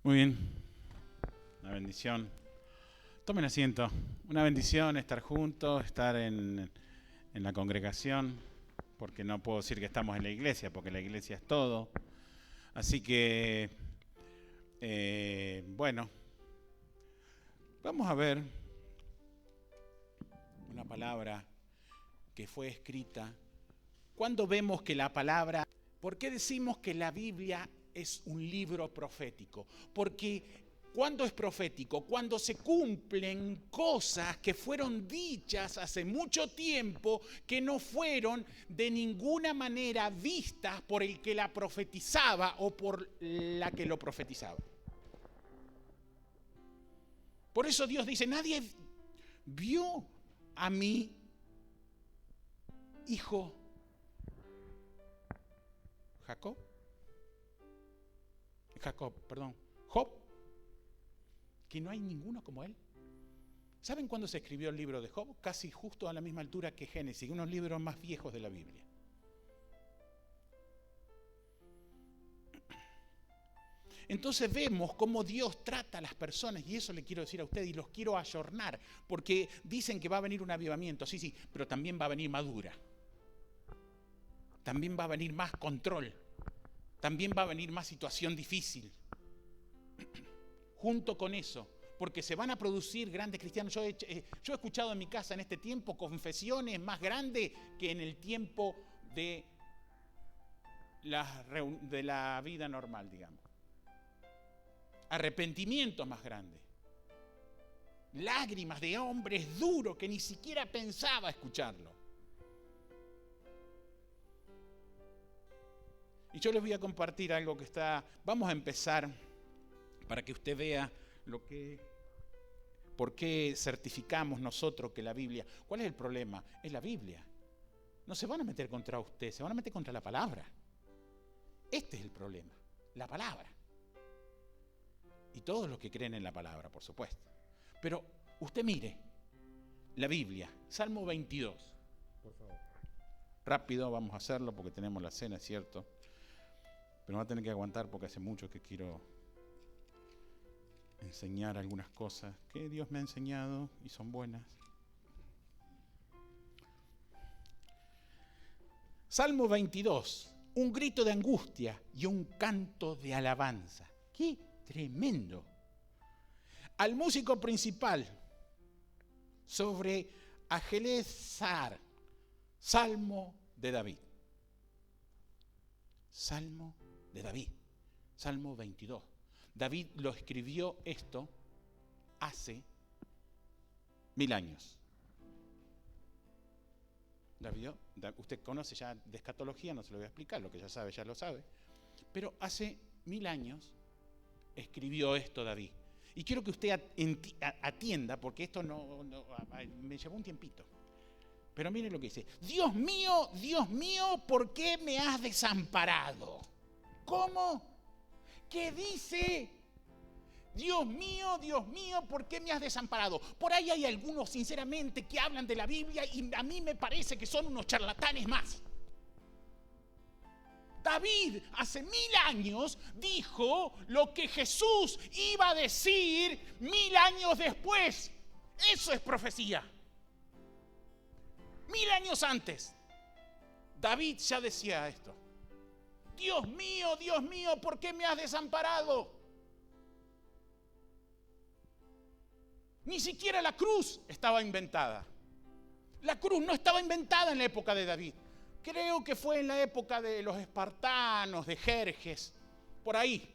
Muy bien, una bendición. Tomen asiento. Una bendición estar juntos, estar en la congregación, porque no puedo decir que estamos en la iglesia, porque la iglesia es todo. Así que, bueno, vamos a ver una palabra que fue escrita. ¿Cuándo vemos que la palabra... ¿Por qué decimos que la Biblia es un libro profético? Porque ¿cuándo es profético? Cuando se cumplen cosas que fueron dichas hace mucho tiempo, que no fueron de ninguna manera vistas por el que la profetizaba o por la que lo profetizaba. Por eso Dios dice, nadie vio a mi hijo Job, que no hay ninguno como él. ¿Saben cuándo se escribió el libro de Job? Casi justo a la misma altura que Génesis, unos libros más viejos de la Biblia. Entonces vemos cómo Dios trata a las personas, y eso le quiero decir a ustedes, y los quiero ayornar, porque dicen que va a venir un avivamiento, sí, pero también va a venir madura. También va a venir más control. También va a venir más situación difícil. Junto con eso, porque se van a producir grandes cristianos. Yo he escuchado en mi casa en este tiempo confesiones más grandes que en el tiempo de la vida normal, digamos. Arrepentimientos más grandes. Lágrimas de hombres duros que ni siquiera pensaba escucharlo. Y yo les voy a compartir algo que está... Vamos a empezar para que usted vea por qué certificamos nosotros que la Biblia... ¿Cuál es el problema? Es la Biblia. No se van a meter contra usted, se van a meter contra la palabra. Este es el problema, la palabra. Y todos los que creen en la palabra, por supuesto. Pero usted mire, la Biblia, Salmo 22. Por favor. Rápido, vamos a hacerlo porque tenemos la cena, es cierto. Pero va a tener que aguantar porque hace mucho que quiero enseñar algunas cosas que Dios me ha enseñado y son buenas. Salmo 22, un grito de angustia y un canto de alabanza. ¡Qué tremendo! Al músico principal sobre Ajelezar, Salmo de David. Salmo de David, Salmo 22. David lo escribió esto hace 1000 años. Usted conoce ya de escatología, no se lo voy a explicar, lo que ya sabe, ya lo sabe. Pero hace 1000 años escribió esto David. Y quiero que usted atienda, porque esto me llevó un tiempito. Pero mire lo que dice. Dios mío, ¿por qué me has desamparado? ¿Cómo? ¿Qué dice? Dios mío, ¿por qué me has desamparado? Por ahí hay algunos, sinceramente, que hablan de la Biblia y a mí me parece que son unos charlatanes más. David hace 1000 años dijo lo que Jesús iba a decir 1000 años después. Eso es profecía. 1000 años antes, David ya decía esto. Dios mío, ¿por qué me has desamparado? Ni siquiera la cruz estaba inventada. La cruz no estaba inventada en la época de David. Creo que fue en la época de los espartanos, de Jerjes, por ahí,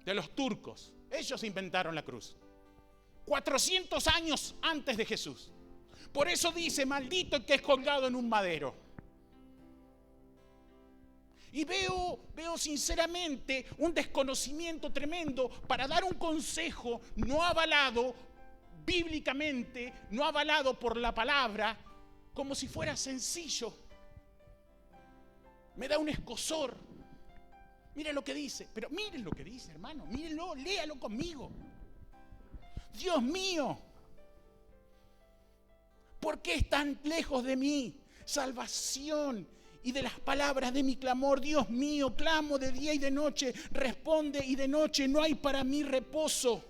de los turcos. Ellos inventaron la cruz. 400 años antes de Jesús. Por eso dice, maldito el que es colgado en un madero. Y veo sinceramente un desconocimiento tremendo para dar un consejo no avalado bíblicamente, no avalado por la palabra, como si fuera sencillo. Me da un escozor. Miren lo que dice, pero miren lo que dice, hermano, mírenlo, léalo conmigo. Dios mío, ¿por qué están lejos de mí salvación y de las palabras de mi clamor. Dios mío, clamo de día y de noche, responde y de noche no hay para mí reposo.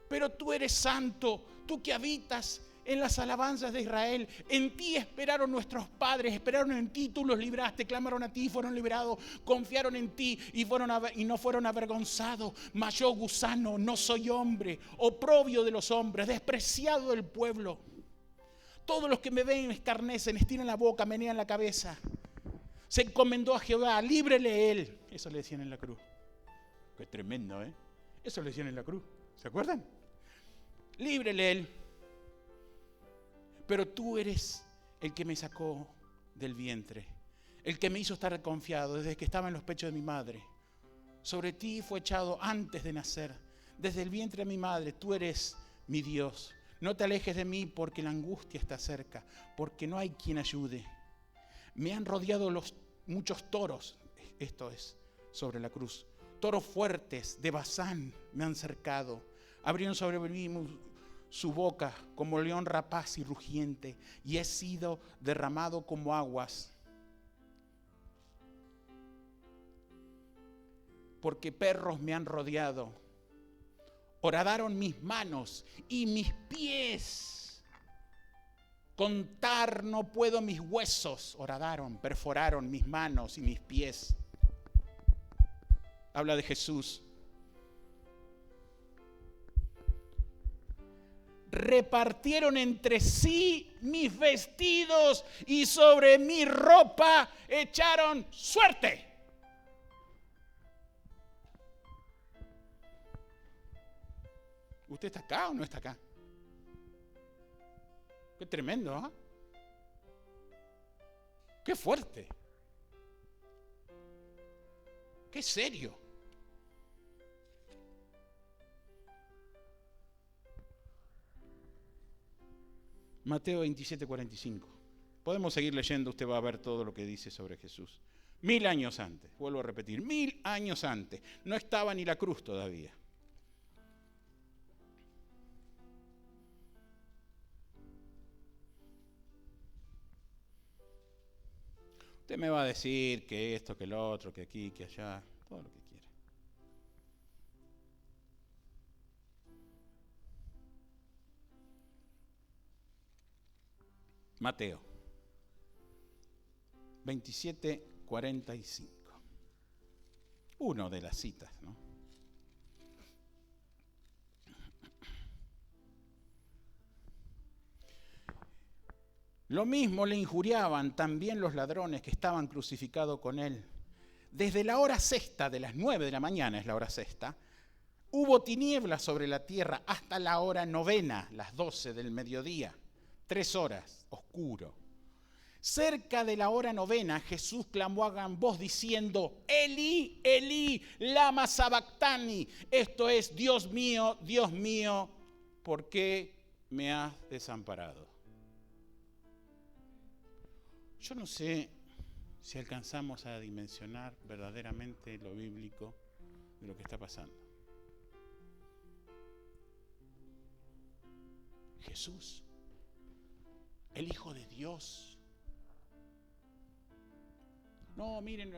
Pero tú eres santo, tú que habitas en las alabanzas de Israel. En ti esperaron nuestros padres, esperaron en ti, tú los libraste, clamaron a ti y fueron liberados, confiaron en ti y no fueron avergonzados. Mas yo, gusano, no soy hombre, oprobio de los hombres, despreciado del pueblo. Todos los que me ven escarnecen, estiran la boca, menean la cabeza. Se encomendó a Jehová, líbrele él. Eso le decían en la cruz. Qué tremendo, ¿eh? Eso le decían en la cruz. ¿Se acuerdan? Líbrele él. Pero tú eres el que me sacó del vientre, el que me hizo estar confiado desde que estaba en los pechos de mi madre. Sobre ti fue echado antes de nacer, desde el vientre de mi madre. Tú eres mi Dios. No te alejes de mí porque la angustia está cerca, porque no hay quien ayude. Me han rodeado muchos toros, esto es sobre la cruz. Toros fuertes de Basán me han cercado. Abrieron sobre mí su boca como león rapaz y rugiente, y he sido derramado como aguas. Porque perros me han rodeado. Horadaron mis manos y mis pies. Contar no puedo mis huesos. Horadaron, perforaron mis manos y mis pies. Habla de Jesús. Repartieron entre sí mis vestidos y sobre mi ropa echaron suerte. ¿Usted está acá o no está acá? Qué tremendo, ¿ah? Qué fuerte. Qué serio. Mateo 27:45. Podemos seguir leyendo, usted va a ver todo lo que dice sobre Jesús. 1000 años antes, vuelvo a repetir, 1000 años antes. No estaba ni la cruz todavía. Usted me va a decir que esto, que lo otro, que aquí, que allá, todo lo que quiera. Mateo 27:45. Uno de las citas, ¿no? Lo mismo le injuriaban también los ladrones que estaban crucificados con él. Desde la hora sexta, de las 9 de la mañana es la hora sexta, hubo tinieblas sobre la tierra hasta la hora novena, las 12 del mediodía. 3 horas, oscuro. Cerca de la hora novena, Jesús clamó a gran voz diciendo: Elí, Elí, lama sabactani. Esto es: Dios mío, ¿por qué me has desamparado? Yo no sé si alcanzamos a dimensionar verdaderamente lo bíblico de lo que está pasando. Jesús, el Hijo de Dios. No, miren,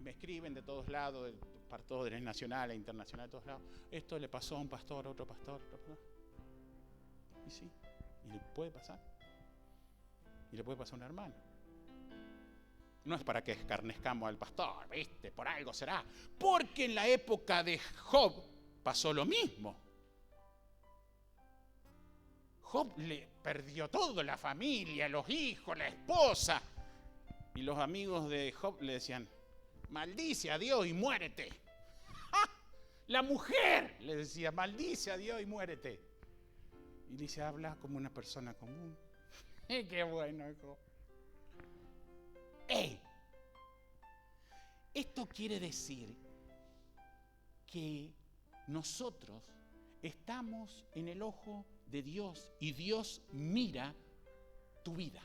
me escriben de todos lados, para todos, nacional e internacional, de todos lados. Esto le pasó a un pastor, a otro pastor, Y sí, y le puede pasar. Y le puede pasar a un hermano. No es para que escarnezcamos al pastor, ¿viste? Por algo será. Porque en la época de Job pasó lo mismo. Job le perdió todo, la familia, los hijos, la esposa. Y los amigos de Job le decían: maldice a Dios y muérete. ¡Ah! La mujer le decía: maldice a Dios y muérete. Y dice: habla como una persona común. ¡Qué bueno, hijo! ¡Ey! Esto quiere decir que nosotros estamos en el ojo de Dios y Dios mira tu vida.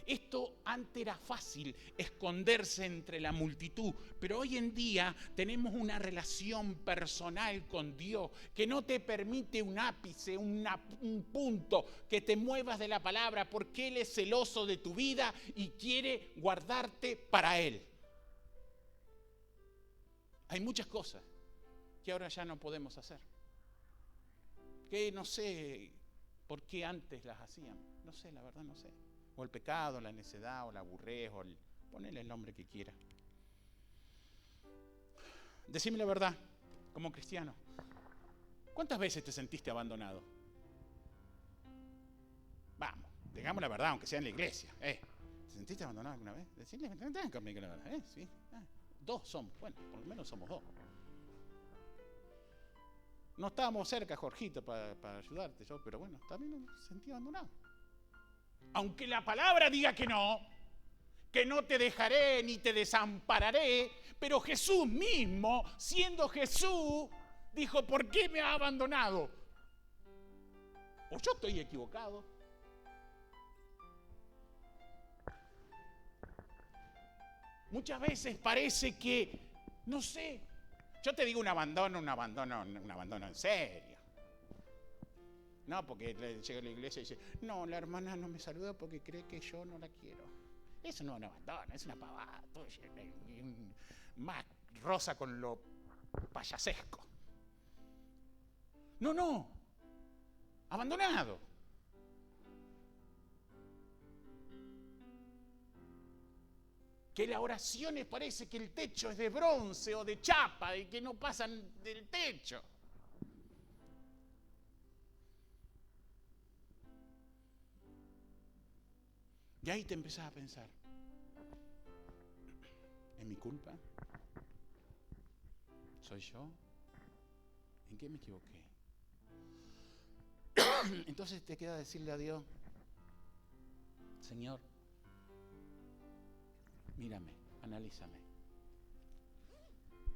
Esto antes era fácil, esconderse entre la multitud, pero hoy en día tenemos una relación personal con Dios que no te permite un ápice, un punto que te muevas de la palabra, porque Él es celoso de tu vida y quiere guardarte para Él. Hay muchas cosas que ahora ya no podemos hacer, que no sé por qué antes las hacían, no sé, la verdad no sé. O el pecado, la necedad, o la aburrez, ponele el nombre que quiera. Decime la verdad, como cristiano, ¿cuántas veces te sentiste abandonado? Vamos, digamos la verdad, aunque sea en la iglesia. ¿Te sentiste abandonado alguna vez? Decirle conmigo la verdad, sí. Dos somos, bueno, por lo menos somos dos. No estábamos cerca, Jorgito, para ayudarte yo, pero bueno, también me sentí abandonado. Aunque la palabra diga que no te dejaré ni te desampararé, pero Jesús mismo, siendo Jesús, dijo, ¿por qué me ha abandonado? ¿O yo estoy equivocado? Muchas veces parece que, no sé, yo te digo un abandono en serio. No, porque llega a la iglesia y dice, no, la hermana no me saluda porque cree que yo no la quiero. Eso no es un abandono, es una pavada. Más rosa con lo payasesco. No, abandonado. Que las oraciones parece que el techo es de bronce o de chapa y que no pasan del techo. Y ahí te empezás a pensar, ¿es mi culpa? ¿Soy yo? ¿En qué me equivoqué? Entonces te queda decirle a Dios, Señor, mírame, analízame.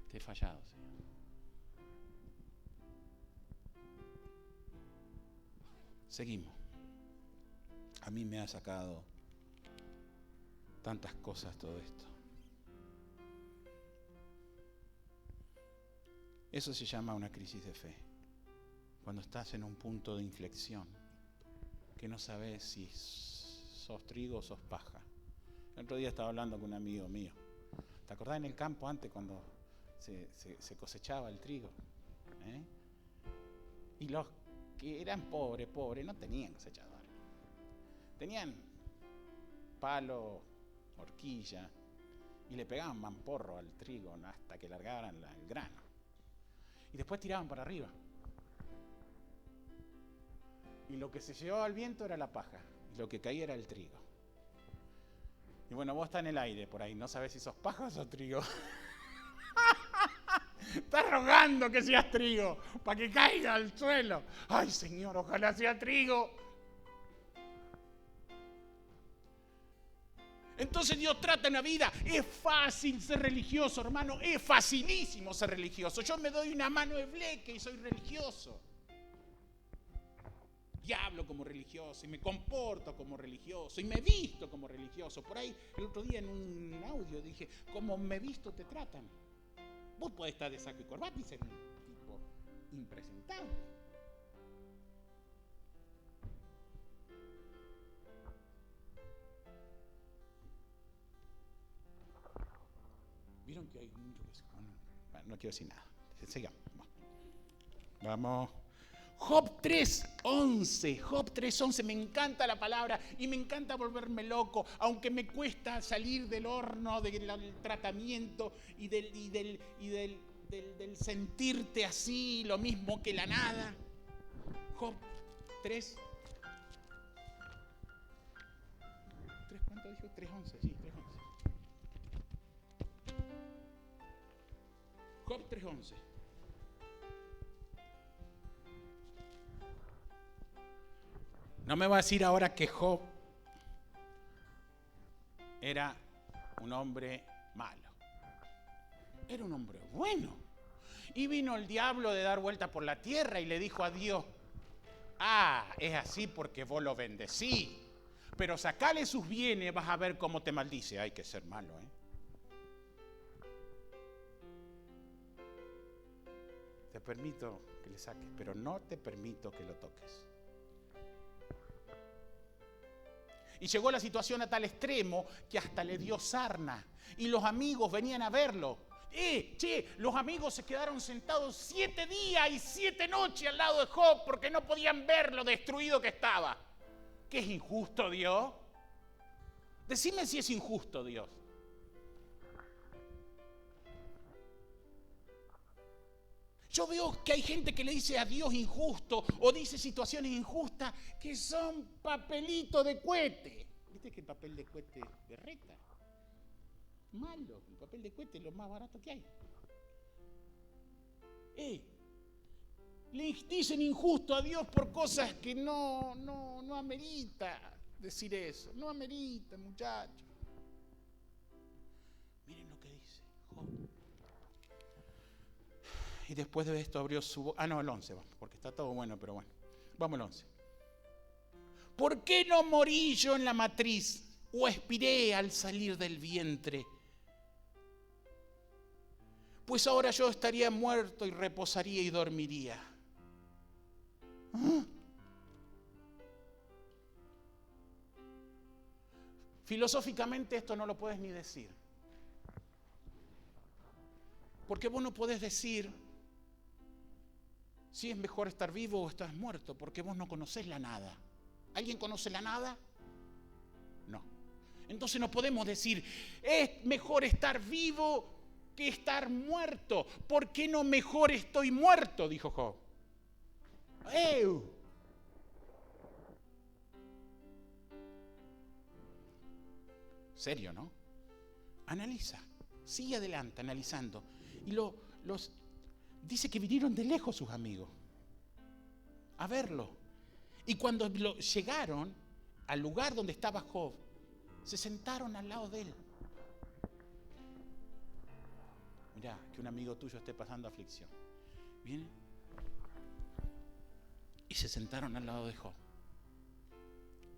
Te he fallado, Señor. Seguimos. A mí me ha sacado tantas cosas todo esto. Eso se llama una crisis de fe. Cuando estás en un punto de inflexión, que no sabes si sos trigo o sos paja. El otro día estaba hablando con un amigo mío. ¿Te acordás en el campo antes cuando se cosechaba el trigo? Y los que eran pobres, no tenían cosechador. Tenían palo, horquilla, y le pegaban mamporro al trigo hasta que largaran el grano. Y después tiraban para arriba. Y lo que se llevaba al viento era la paja, y lo que caía era el trigo. Y bueno, vos estás en el aire por ahí, no sabés si sos paja o sos trigo. Estás rogando que seas trigo, para que caiga al suelo. Ay, Señor, ojalá sea trigo. Entonces Dios trata en la vida. Es fácil ser religioso, hermano. Es facilísimo ser religioso. Yo me doy una mano de bleque y soy religioso. Y hablo como religioso, y me comporto como religioso, y me visto como religioso. Por ahí, el otro día en un audio dije, como me visto te tratan. Vos podés estar de saco y corbata y ser un tipo impresentable. Vieron que hay mucho que se... Bueno, no quiero decir nada. Sigamos. Vamos. Job 3:11. Job 3:11. Me encanta la palabra y me encanta volverme loco, aunque me cuesta salir del horno del tratamiento y del sentirte así, lo mismo que la nada. Job 3. ¿Cuánto dijo? 3:11. Sí, 3:11. Job 3:11. No me va a decir ahora que Job era un hombre malo. Era un hombre bueno. Y vino el diablo de dar vuelta por la tierra y le dijo a Dios, es así porque vos lo bendecí. Pero sacale sus bienes, vas a ver cómo te maldice. Hay que ser malo, ¿eh? Te permito que le saques, pero no te permito que lo toques. Y llegó la situación a tal extremo que hasta le dio sarna. Y los amigos venían a verlo. Los amigos se quedaron sentados 7 días y 7 noches al lado de Job porque no podían ver lo destruido que estaba. ¿Qué es injusto, Dios? Decime si es injusto, Dios. Yo veo que hay gente que le dice a Dios injusto o dice situaciones injustas que son papelitos de cohete. ¿Viste que el papel de cohete berreta? Malo, el papel de cohete es lo más barato que hay. Le dicen injusto a Dios por cosas que no amerita decir eso. No amerita, muchachos. Miren lo que dice Job. Y después de esto abrió su boca. No, el 11, porque está todo bueno, pero bueno. Vamos al 11. ¿Por qué no morí yo en la matriz o expiré al salir del vientre? Pues ahora yo estaría muerto y reposaría y dormiría. ¿Ah? Filosóficamente esto no lo puedes ni decir. Porque vos no podés decir si es mejor estar vivo o estás muerto, porque vos no conocés la nada. ¿Alguien conoce la nada? No. Entonces no podemos decir, es mejor estar vivo que estar muerto. ¿Por qué no mejor estoy muerto? Dijo Job. Serio, ¿no? Analiza, sigue adelante analizando. Y dice que vinieron de lejos sus amigos a verlo. Y cuando llegaron al lugar donde estaba Job, se sentaron al lado de él. Mirá, que un amigo tuyo esté pasando aflicción. Vienen y se sentaron al lado de Job.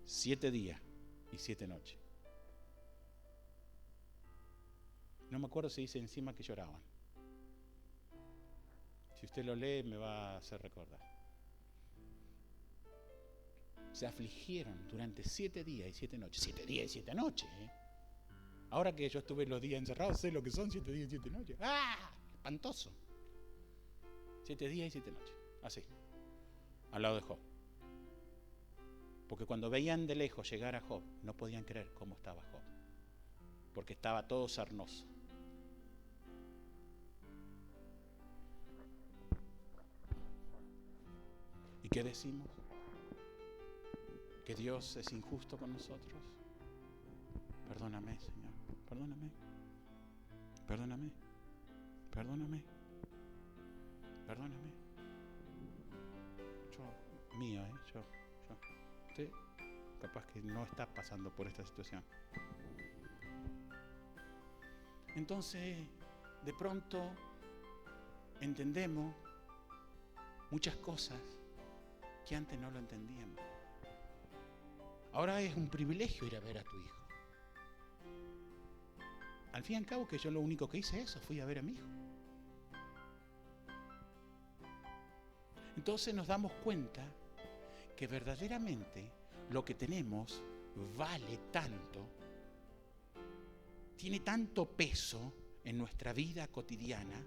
7 días y 7 noches. No me acuerdo si dice encima que lloraban. Si usted lo lee me va a hacer recordar. Se afligieron durante 7 días y 7 noches. 7 días y 7 noches, ¿eh? Ahora que yo estuve los días encerrados, sé lo que son 7 días y 7 noches. ¡Ah! Espantoso. 7 días y 7 noches. Así. Al lado de Job. Porque cuando veían de lejos llegar a Job, no podían creer cómo estaba Job. Porque estaba todo sarnoso. ¿Y qué decimos? ¿Que Dios es injusto con nosotros? Perdóname, Señor. Perdóname. Perdóname. Perdóname. Perdóname. Mío, yo. Usted capaz que no está pasando por esta situación. Entonces, de pronto, entendemos muchas cosas que antes no lo entendíamos. Ahora es un privilegio ir a ver a tu hijo. Al fin y al cabo que yo lo único que hice eso, fui a ver a mi hijo. Entonces nos damos cuenta que verdaderamente lo que tenemos vale tanto, tiene tanto peso en nuestra vida cotidiana,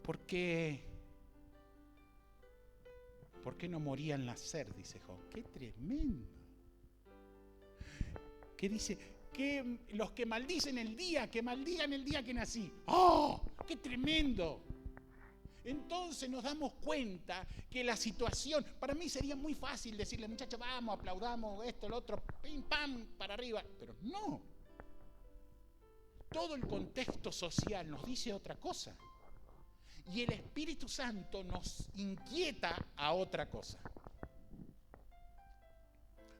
porque ¿por qué no moría al nacer? Dice Job. ¡Qué tremendo! ¿Qué dice? Que los que maldicen el día, que maldigan el día que nací. ¡Oh! ¡Qué tremendo! Entonces nos damos cuenta que la situación, para mí sería muy fácil decirle, muchachos, vamos, aplaudamos esto, lo otro, pim, pam, para arriba. Pero no. Todo el contexto social nos dice otra cosa. Y el Espíritu Santo nos inquieta a otra cosa.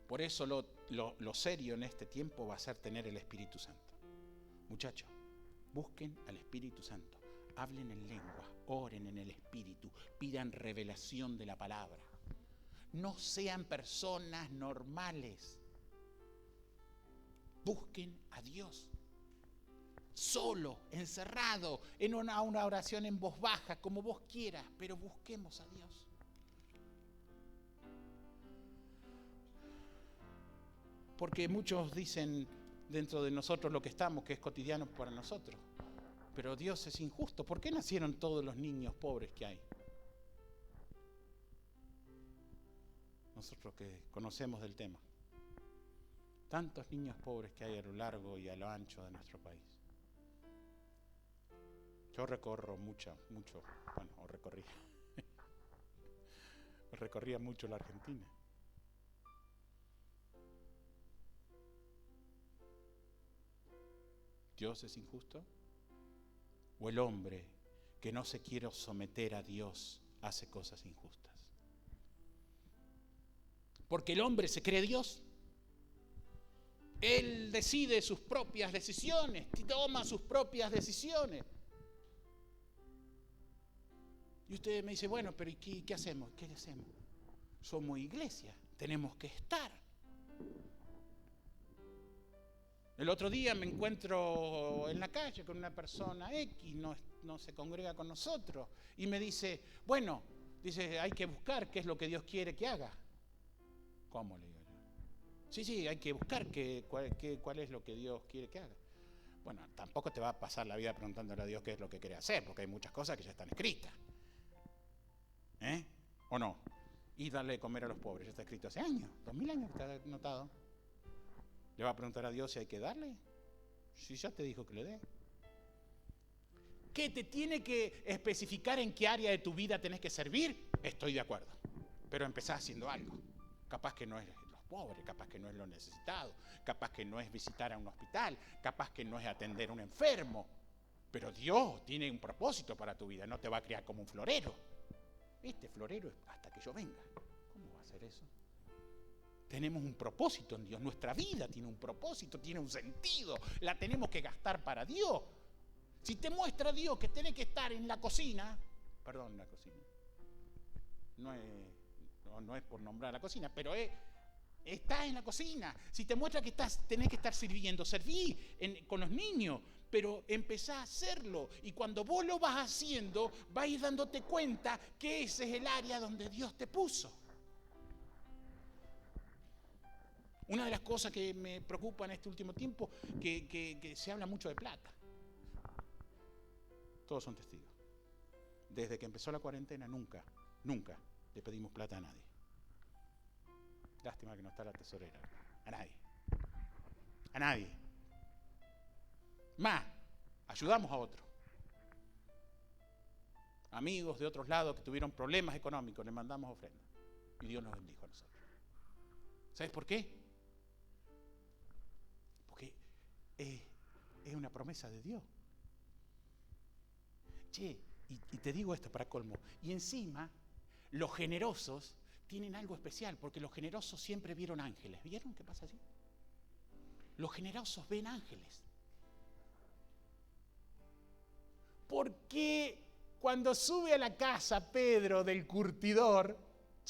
Por eso lo serio en este tiempo va a ser tener el Espíritu Santo. Muchachos, busquen al Espíritu Santo. hablen en lengua, oren en el Espíritu, pidan revelación de la palabra. No sean personas normales. Busquen a Dios. Solo, encerrado, en una oración en voz baja, como vos quieras, pero busquemos a Dios. Porque muchos dicen dentro de nosotros lo que estamos, que es cotidiano para nosotros. Pero Dios es injusto. ¿Por qué nacieron todos los niños pobres que hay? Nosotros que conocemos del tema. Tantos niños pobres que hay a lo largo y a lo ancho de nuestro país. Yo recorro recorría mucho la Argentina. ¿Dios es injusto? ¿O el hombre que no se quiere someter a Dios hace cosas injustas? Porque el hombre se cree Dios. Él decide sus propias decisiones, toma sus propias decisiones. Y usted me dice, bueno, pero ¿y qué hacemos? ¿Qué hacemos? Somos iglesia, tenemos que estar. El otro día me encuentro en la calle con una persona X, no se congrega con nosotros, y me dice, bueno, hay que buscar qué es lo que Dios quiere que haga. ¿Cómo? Le digo yo. Sí, hay que buscar cuál es lo que Dios quiere que haga. Bueno, tampoco te va a pasar la vida preguntándole a Dios qué es lo que quiere hacer, porque hay muchas cosas que ya están escritas. ¿O no? Y darle de comer a los pobres, ya está escrito hace años, 2000 años que está anotado. ¿Le va a preguntar a Dios si hay que darle? Si ya te dijo que le dé. ¿Qué te tiene que especificar en qué área de tu vida tenés que servir? Estoy de acuerdo. Pero empezá haciendo algo. Capaz que no es los pobres, capaz que no es los necesitados, capaz que no es visitar a un hospital, capaz que no es atender a un enfermo. Pero Dios tiene un propósito para tu vida, no te va a criar como un florero. Este florero es hasta que yo venga. ¿Cómo va a ser eso? Tenemos un propósito en Dios, nuestra vida tiene un propósito, tiene un sentido, la tenemos que gastar para Dios. Si te muestra Dios que tenés que estar en la cocina, la cocina, no es por nombrar la cocina, pero está en la cocina. Si te muestra que tenés que estar sirviendo, serví con los niños, pero empezá a hacerlo. Y cuando vos lo vas haciendo, vas a ir dándote cuenta que ese es el área donde Dios te puso. Una de las cosas que me preocupa en este último tiempo, que se habla mucho de plata. Todos son testigos. Desde que empezó la cuarentena, nunca le pedimos plata a nadie. Lástima que no está la tesorera. A nadie. Más, ayudamos a otros. Amigos de otros lados que tuvieron problemas económicos, les mandamos ofrendas. Y Dios nos bendijo a nosotros. ¿Sabes por qué? Es una promesa de Dios. Y te digo esto para colmo. Y encima, los generosos tienen algo especial, porque los generosos siempre vieron ángeles. ¿Vieron qué pasa allí? Los generosos ven ángeles. ¿Por qué cuando sube a la casa Pedro del curtidor,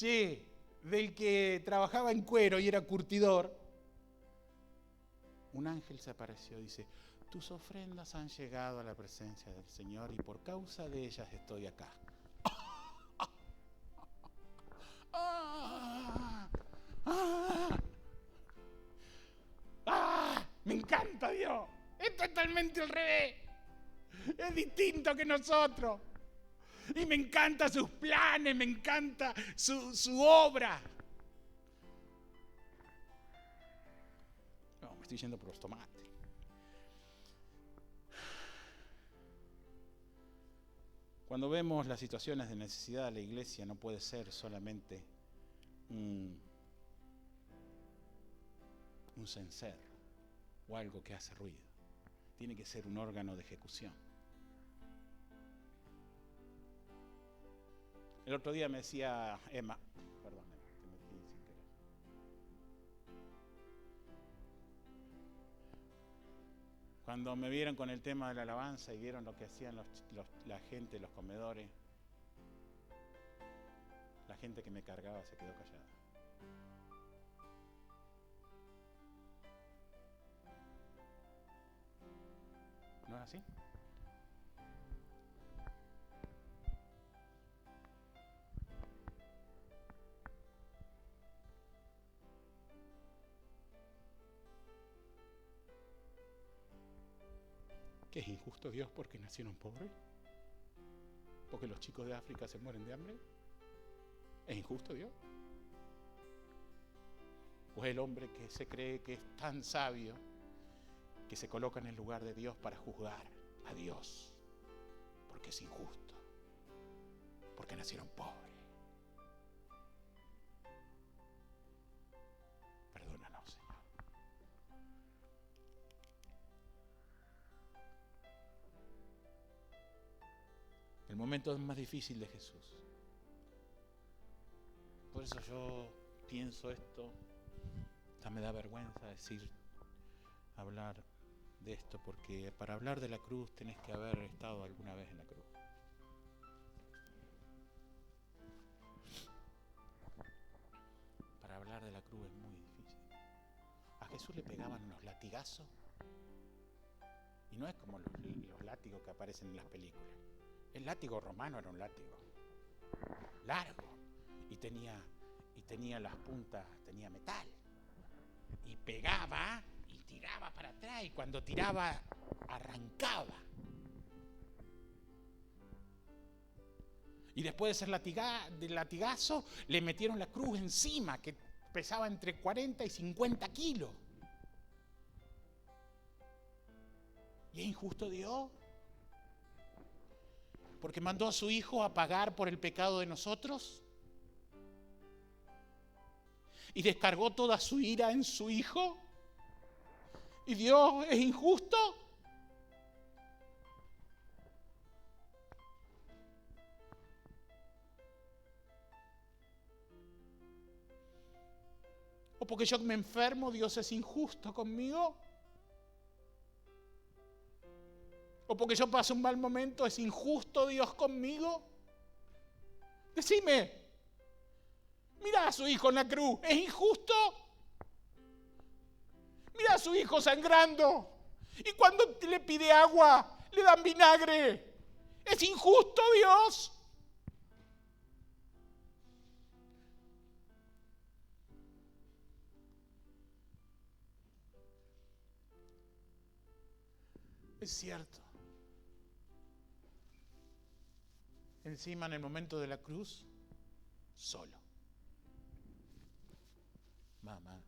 del que trabajaba en cuero y era curtidor, un ángel se apareció y dice, tus ofrendas han llegado a la presencia del Señor y por causa de ellas estoy acá. Me encanta Dios. Es totalmente al revés. Es distinto que nosotros. Y me encantan sus planes, me encanta su obra. No, me estoy yendo por los tomates. Cuando vemos las situaciones de necesidad de la iglesia, no puede ser solamente un cencerro o algo que hace ruido. Tiene que ser un órgano de ejecución. El otro día me decía Emma, que me metí sin querer. Cuando me vieron con el tema de la alabanza y vieron lo que hacían la gente, los comedores, la gente que me cargaba se quedó callada. ¿No es así? ¿Que es injusto Dios porque nacieron pobres? ¿Porque los chicos de África se mueren de hambre? ¿Es injusto Dios? ¿O es el hombre que se cree que es tan sabio que se coloca en el lugar de Dios para juzgar a Dios porque es injusto, porque nacieron pobres? Perdónanos, Señor. El momento más difícil de Jesús. Por eso yo pienso esto, hasta me da vergüenza hablar de esto, porque para hablar de la cruz tenés que haber estado alguna vez en la cruz. Para hablar de la cruz es muy difícil. A Jesús le pegaban unos latigazos, y no es como los látigos que aparecen en las películas. El látigo romano era un látigo largo y tenía las puntas, tenía metal, y pegaba y tiraba para atrás, y cuando tiraba arrancaba. Y después de ser del latigazo le metieron la cruz encima, que pesaba entre 40 y 50 kilos. ¿Y es injusto Dios? ¿Porque mandó a su Hijo a pagar por el pecado de nosotros? ¿Y descargó toda su ira en su Hijo? ¿Y Dios es injusto? ¿O porque yo me enfermo, Dios es injusto conmigo? ¿O porque yo paso un mal momento, es injusto Dios conmigo? Decime, mira a su Hijo en la cruz, ¿es injusto? Mira a su Hijo sangrando, y cuando le pide agua, le dan vinagre. ¿Es injusto Dios? Es cierto. Encima, en el momento de la cruz, solo. Mamá.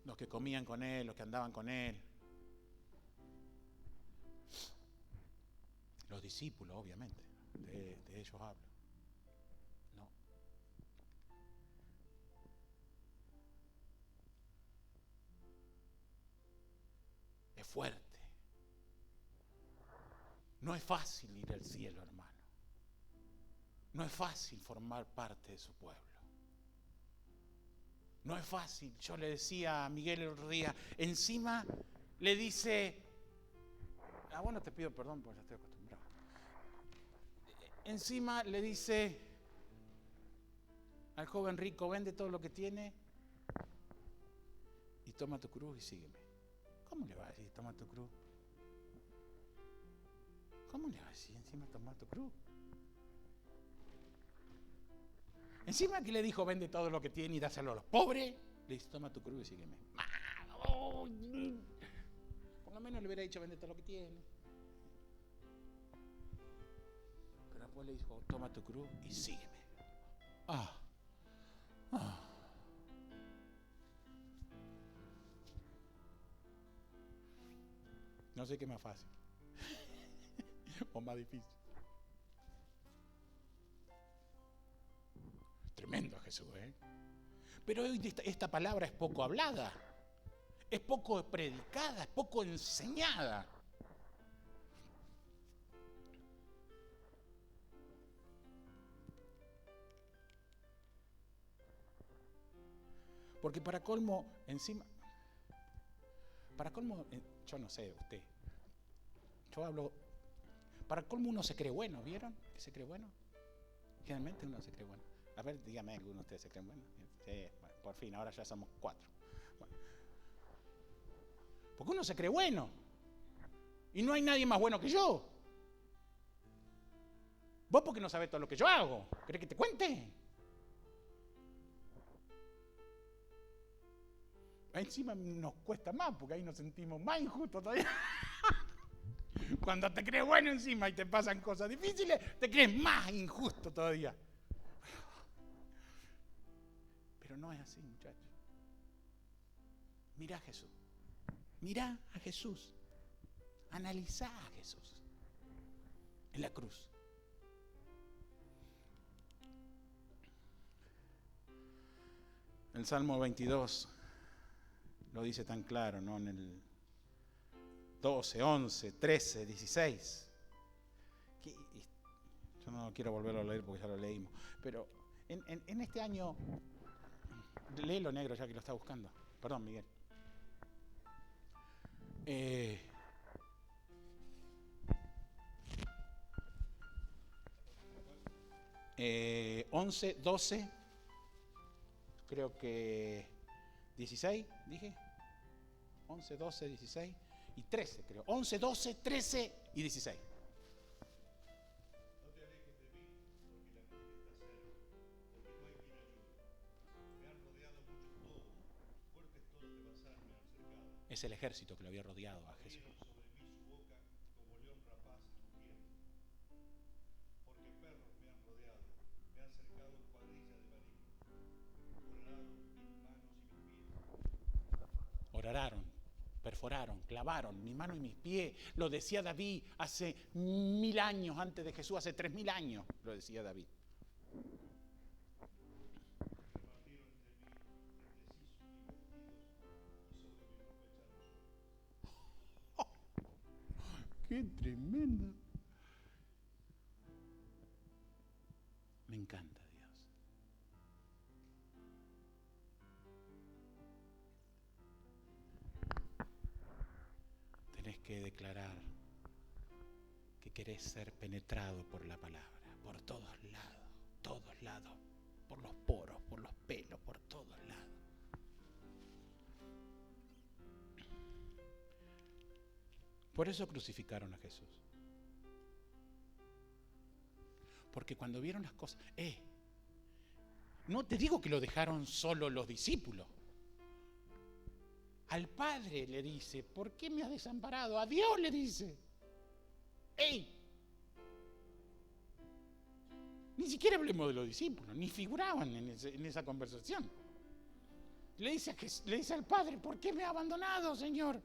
Los que comían con él, los que andaban con él. Los discípulos, obviamente. De ellos hablo. No. Es fuerte. No es fácil ir al cielo, hermano. No es fácil formar parte de su pueblo. No es fácil. Yo le decía a Miguel el otro día, encima le dice, bueno, te pido perdón porque ya estoy acostumbrado. Encima le dice al joven rico, vende todo lo que tiene y toma tu cruz y sígueme. ¿Cómo le va a decir, toma tu cruz? ¿Cómo le va a decir encima toma tu cruz? Encima que le dijo, vende todo lo que tiene y dáselo a los pobres, le dice, toma tu cruz y sígueme. Por lo menos le hubiera dicho, vende todo lo que tiene. Pero después le dijo, toma tu cruz y sígueme. No sé qué es más fácil o más difícil. Tremendo Jesús, ¿eh? Pero hoy esta palabra es poco hablada, es poco predicada, es poco enseñada. Porque para colmo, encima, para colmo, yo no sé usted, yo hablo, para colmo uno se cree bueno, ¿vieron? ¿Que se cree bueno? Generalmente uno se cree bueno. A ver, dígame, ¿alguno de ustedes se cree bueno? Sí, bueno, por fin, ahora ya somos 4. Bueno. Porque uno se cree bueno. Y no hay nadie más bueno que yo. Vos porque no sabés todo lo que yo hago. ¿Querés que te cuente? Encima nos cuesta más, porque ahí nos sentimos más injustos todavía. Cuando te crees bueno encima y te pasan cosas difíciles, te crees más injusto todavía. Pero no es así, muchachos. Mirá a Jesús. Mirá a Jesús. Analizá a Jesús en la cruz. El Salmo 22 lo dice tan claro, ¿no? En el 12, 11, 13, 16. Yo no quiero volverlo a leer porque ya lo leímos. Pero en este año, léelo negro ya que lo está buscando. Perdón, Miguel. 11, 12, creo que 16, dije. 11, 12, 16 y 13, creo. 11, 12, 13 y 16. No te alejes de mí, porque la muerte está cerca, porque no hay quien ayude. Me han rodeado muchos lobos, fuertes todos de Basán me han cercado. Es el ejército que lo había rodeado a Jesús. Abrieron sobre mí su boca como león rapaz rugiendo. Porque perros me han rodeado, me han cercado cuadrilla de malignos. Horaron mis manos y mis pies. Oraron, perforaron, clavaron mi mano y mis pies. Lo decía David hace 1000 años antes de Jesús, hace 3000 años, lo decía David. Repartieron entre sí sus vestidos y sobre mi ropa echaron suerte. ¡Qué tremendo! Me encanta Dios. Tenés que declarar que querés ser penetrado por la palabra, por todos lados, por los poros, por los pelos, por todos lados. Por eso crucificaron a Jesús. Porque cuando vieron las cosas, no te digo que lo dejaron solo los discípulos. Al Padre le dice, ¿por qué me has desamparado? A Dios le dice. ¡Ey! Ni siquiera hablemos de los discípulos, ni figuraban en esa conversación. Le dice al Padre, ¿por qué me ha abandonado, Señor?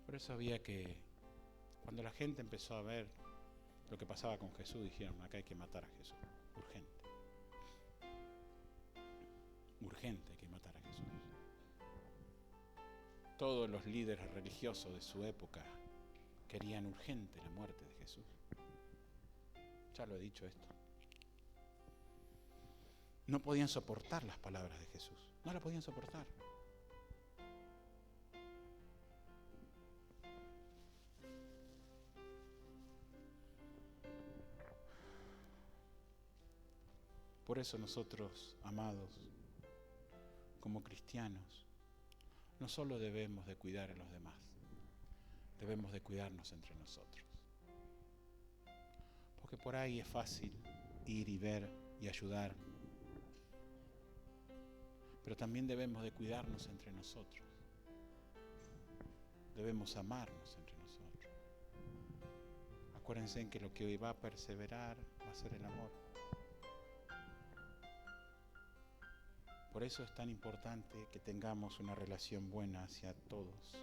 Por eso había que, cuando la gente empezó a ver lo que pasaba con Jesús, dijeron, acá hay que matar a Jesús, urgente. Urgente hay que matar a Jesús. Todos los líderes religiosos de su época querían urgente la muerte de Jesús. Ya lo he dicho esto. No podían soportar las palabras de Jesús, no las podían soportar. Por eso nosotros, amados, como cristianos, no solo debemos de cuidar a los demás, debemos de cuidarnos entre nosotros. Porque por ahí es fácil ir y ver y ayudar, pero también debemos de cuidarnos entre nosotros. Debemos amarnos entre nosotros. Acuérdense en que lo que hoy va a perseverar va a ser el amor. Por eso es tan importante que tengamos una relación buena hacia todos.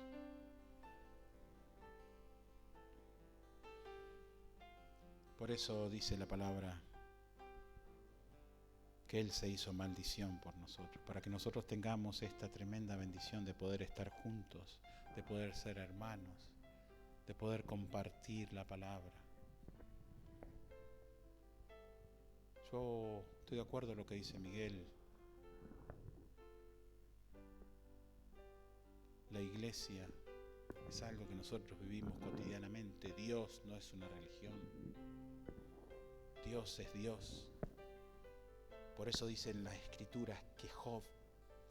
Por eso dice la palabra que Él se hizo maldición por nosotros, para que nosotros tengamos esta tremenda bendición de poder estar juntos, de poder ser hermanos, de poder compartir la palabra. Yo estoy de acuerdo en lo que dice Miguel. La iglesia es algo que nosotros vivimos cotidianamente. Dios no es una religión. Dios es Dios. Por eso dicen las escrituras que Job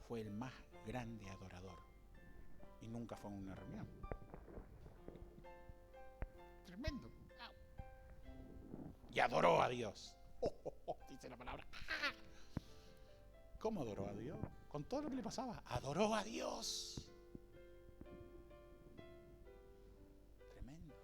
fue el más grande adorador y nunca fue a una reunión. Tremendo. Y adoró a Dios. Dice la palabra. ¿Cómo adoró a Dios? Con todo lo que le pasaba. Adoró a Dios. Tremendo.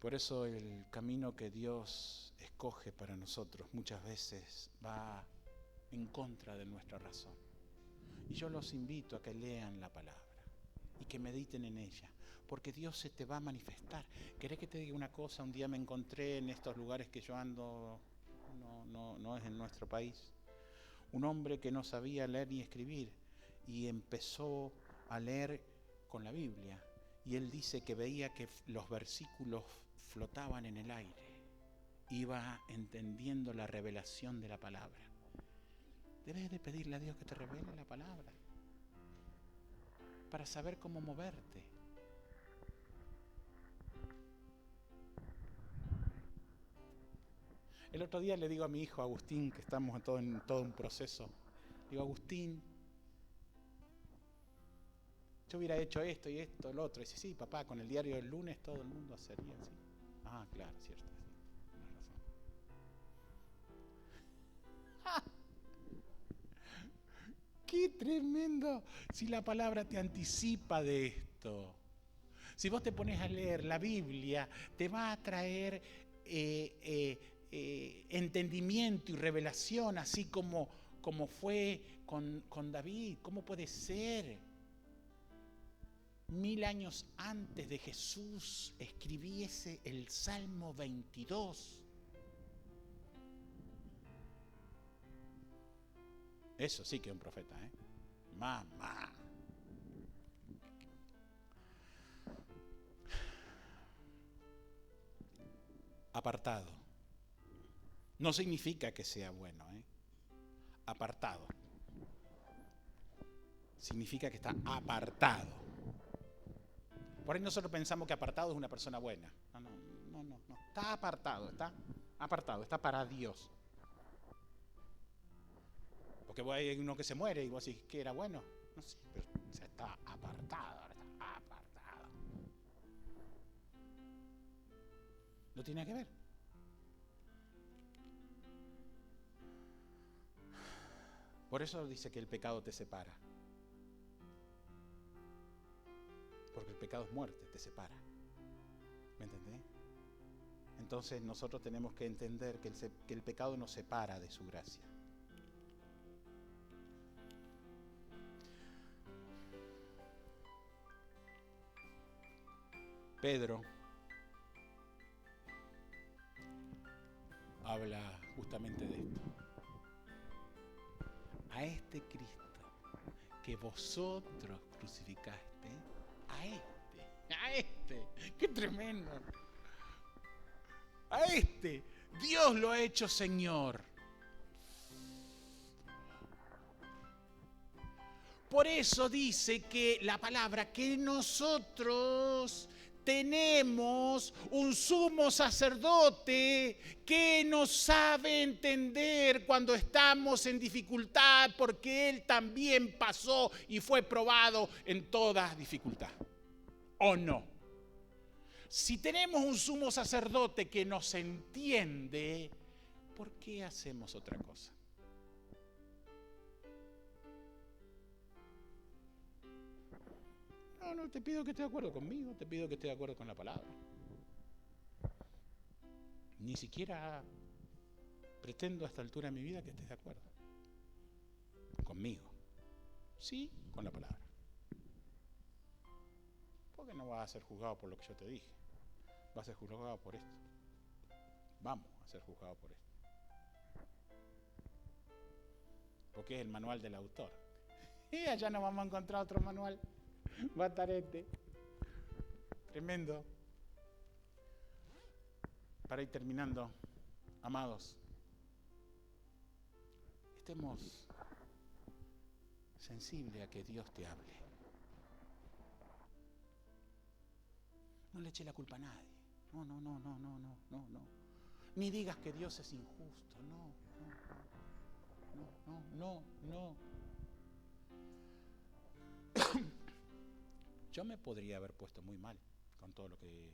Por eso el camino que Dios escoge para nosotros muchas veces va en contra de nuestra razón. Y yo los invito a que lean la palabra y que mediten en ella, porque Dios se te va a manifestar. ¿Querés que te diga una cosa? Un día me encontré en estos lugares que yo ando, no es en nuestro país, un hombre que no sabía leer ni escribir y empezó a leer con la Biblia. Y él dice que veía que los versículos flotaban en el aire. Iba entendiendo la revelación de la palabra. Debes de pedirle a Dios que te revele la palabra para saber cómo moverte. El otro día le digo a mi hijo Agustín, que estamos en todo un proceso, digo, Agustín, yo hubiera hecho esto y esto, lo otro. Y dice, sí, papá, con el diario del lunes todo el mundo hacería así. Ah, claro, cierto, sí, tienes razón. ¡Ah! ¡Qué tremendo! Si la palabra te anticipa de esto. Si vos te pones a leer la Biblia, te va a traer entendimiento y revelación, así como fue con David. ¿Cómo puede ser? 1000 años antes de Jesús escribiese el Salmo 22. Eso sí que es un profeta, ¿eh? Mamá. Apartado. No significa que sea bueno, ¿eh? Apartado. Significa que está apartado. Por ahí nosotros pensamos que apartado es una persona buena. No. Está apartado, está para Dios. Porque hay uno que se muere y vos decís que era bueno. No sé, pero está apartado, ahora está apartado. No tiene nada que ver. Por eso dice que el pecado te separa. Porque el pecado es muerte, te separa. ¿Me entendés? Entonces nosotros tenemos que entender que el pecado nos separa de su gracia. Pedro habla justamente de esto. A este Cristo que vosotros crucificaste, a este, qué tremendo. A este, Dios lo ha hecho Señor. Por eso dice que la palabra que nosotros tenemos un sumo sacerdote que nos sabe entender cuando estamos en dificultad, porque Él también pasó y fue probado en toda dificultad. ¿O no? Si tenemos un sumo sacerdote que nos entiende, ¿por qué hacemos otra cosa? No, te pido que estés de acuerdo conmigo, te pido que estés de acuerdo con la palabra. Ni siquiera pretendo a esta altura de mi vida que estés de acuerdo conmigo. Sí, con la palabra. Porque no vas a ser juzgado por lo que yo te dije. Vas a ser juzgado por esto. Vamos a ser juzgados por esto. Porque es el manual del autor. Y allá nos vamos a encontrar otro manual. Va a estar este. Tremendo. Para ir terminando, amados, estemos sensibles a que Dios te hable. No le eche la culpa a nadie. No. Ni digas que Dios es injusto. No. Yo me podría haber puesto muy mal con todo lo que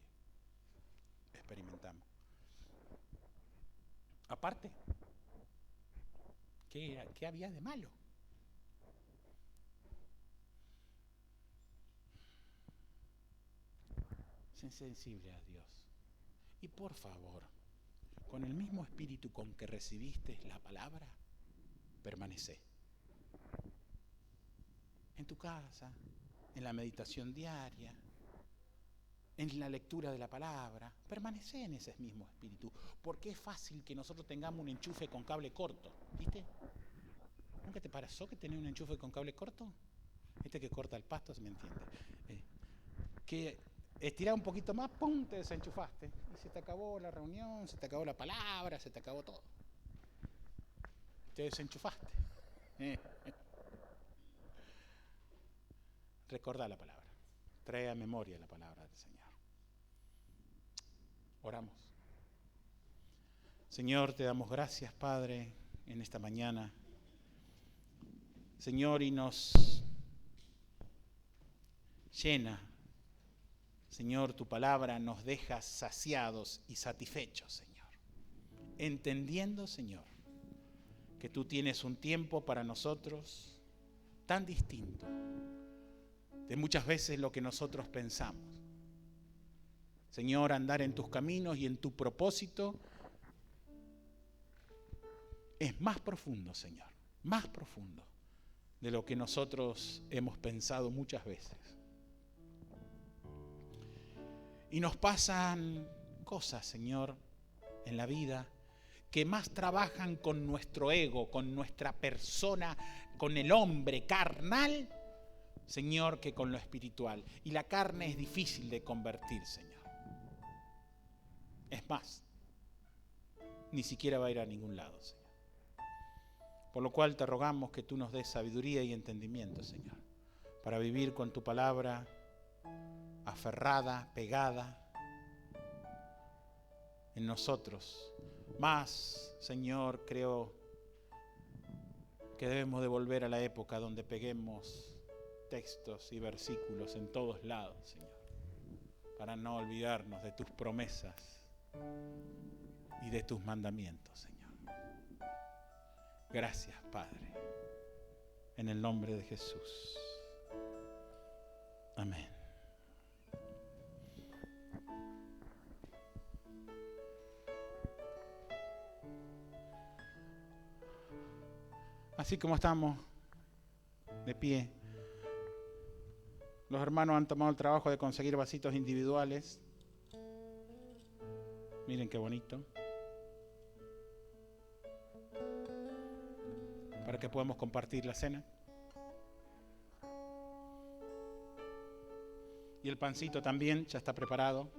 experimentamos. Aparte, ¿qué había de malo? Sé sensible a Dios. Y por favor, con el mismo espíritu con que recibiste la palabra, permanece. En tu casa, en la meditación diaria, en la lectura de la palabra, permanece en ese mismo espíritu, porque es fácil que nosotros tengamos un enchufe con cable corto, ¿viste? ¿Nunca te pasó que tenés un enchufe con cable corto? Este que corta el pasto, ¿se me entiende? Que estirás un poquito más, ¡pum!, te desenchufaste. Y se te acabó la reunión, se te acabó la palabra, se te acabó todo. Te desenchufaste. Recordá la palabra. Trae a memoria la palabra del Señor. Oramos. Señor, te damos gracias, Padre, en esta mañana. Señor, y nos llena. Señor, tu palabra nos deja saciados y satisfechos, Señor. Entendiendo, Señor, que tú tienes un tiempo para nosotros tan distinto de muchas veces lo que nosotros pensamos. Señor, andar en tus caminos y en tu propósito es más profundo, Señor, más profundo de lo que nosotros hemos pensado muchas veces. Y nos pasan cosas, Señor, en la vida que más trabajan con nuestro ego, con nuestra persona, con el hombre carnal, Señor, que con lo espiritual. Y la carne es difícil de convertir, Señor. Es más, ni siquiera va a ir a ningún lado, Señor. Por lo cual te rogamos que tú nos des sabiduría y entendimiento, Señor, para vivir con tu palabra aferrada, pegada en nosotros. Más, Señor, creo que debemos de volver a la época donde peguemos textos y versículos en todos lados, Señor, para no olvidarnos de tus promesas y de tus mandamientos, Señor. Gracias, Padre, en el nombre de Jesús. Amén. Así como estamos de pie, los hermanos han tomado el trabajo de conseguir vasitos individuales. Miren qué bonito. Para que podamos compartir la cena. Y el pancito también ya está preparado.